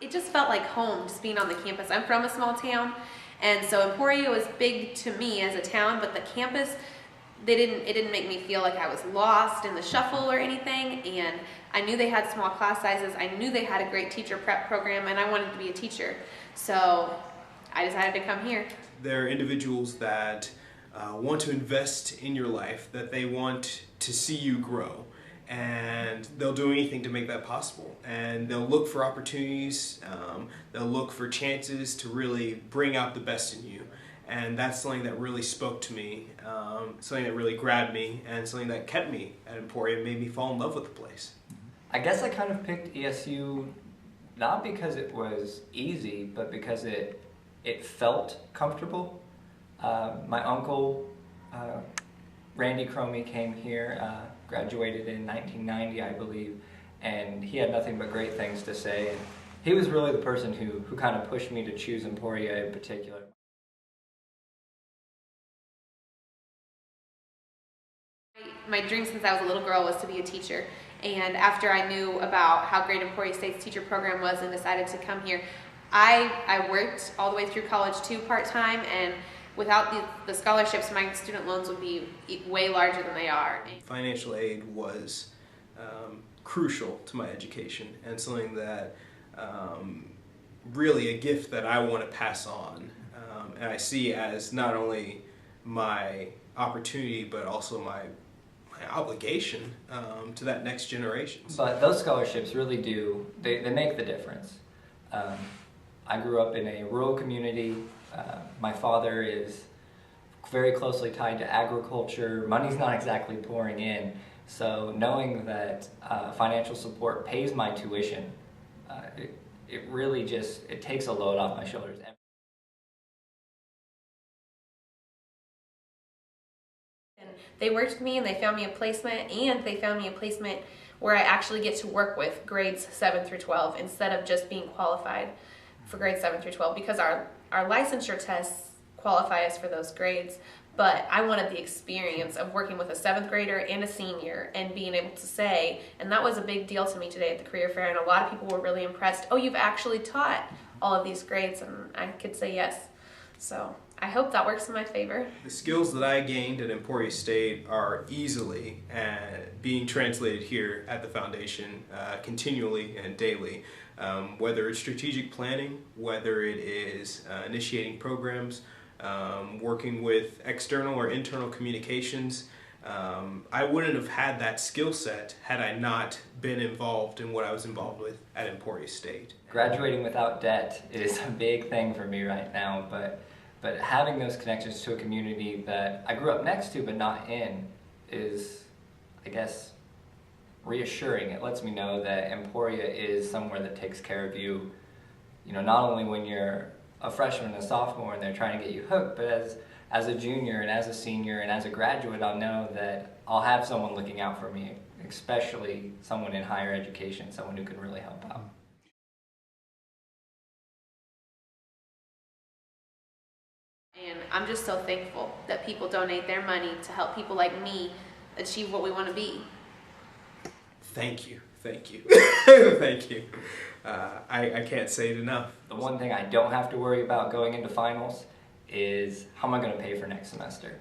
It just felt like home, just being on the campus. I'm from a small town, and so Emporia was big to me as a town, but the campus, it didn't make me feel like I was lost in the shuffle or anything, and I knew they had small class sizes. I knew they had a great teacher prep program, and I wanted to be a teacher. So I decided to come here. There are individuals that want to invest in your life, that they want to see you grow, and they'll do anything to make that possible. And they'll look for opportunities, they'll look for chances to really bring out the best in you. And that's something that really spoke to me, something that really grabbed me, and something that kept me at Emporia and made me fall in love with the place. I guess I kind of picked ESU not because it was easy, but because it felt comfortable. My uncle, Randy Crome, came here, graduated in 1990, I believe, and he had nothing but great things to say. And he was really the person who kind of pushed me to choose Emporia in particular. My dream since I was a little girl was to be a teacher, and after I knew about how great Emporia State's teacher program was and decided to come here, I worked all the way through college too, part-time, and without the scholarships, my student loans would be way larger than they are. Financial aid was crucial to my education, and something that really a gift that I want to pass on, and I see as not only my opportunity but also my obligation to that next generation. But those scholarships really do, they make the difference. I grew up in a rural community. My father is very closely tied to agriculture. Money's not exactly pouring in, so knowing that financial support pays my tuition, it really just, it takes a load off my shoulders. They worked with me and they found me a placement, and they found me a placement where I actually get to work with grades 7 through 12 instead of just being qualified for grades 7 through 12, because our licensure tests qualify us for those grades, but I wanted the experience of working with a 7th grader and a senior and being able to say, and that was a big deal to me today at the career fair, and a lot of people were really impressed. Oh, you've actually taught all of these grades, and I could say yes. So I hope that works in my favor. The skills that I gained at Emporia State are easily being translated here at the foundation continually and daily. Whether it's strategic planning, whether it is initiating programs, working with external or internal communications, I wouldn't have had that skill set had I not been involved in what I was involved with at Emporia State. Graduating without debt is a big thing for me right now, but having those connections to a community that I grew up next to but not in is, I guess, reassuring. It lets me know that Emporia is somewhere that takes care of you, not only when you're a freshman and a sophomore and they're trying to get you hooked, but as a junior and as a senior and as a graduate, I'll know that I'll have someone looking out for me, especially someone in higher education, someone who can really help out. And I'm just so thankful that people donate their money to help people like me achieve what we want to be. Thank you. Thank you. Thank you. I can't say it enough. The one thing I don't have to worry about going into finals is how am I going to pay for next semester.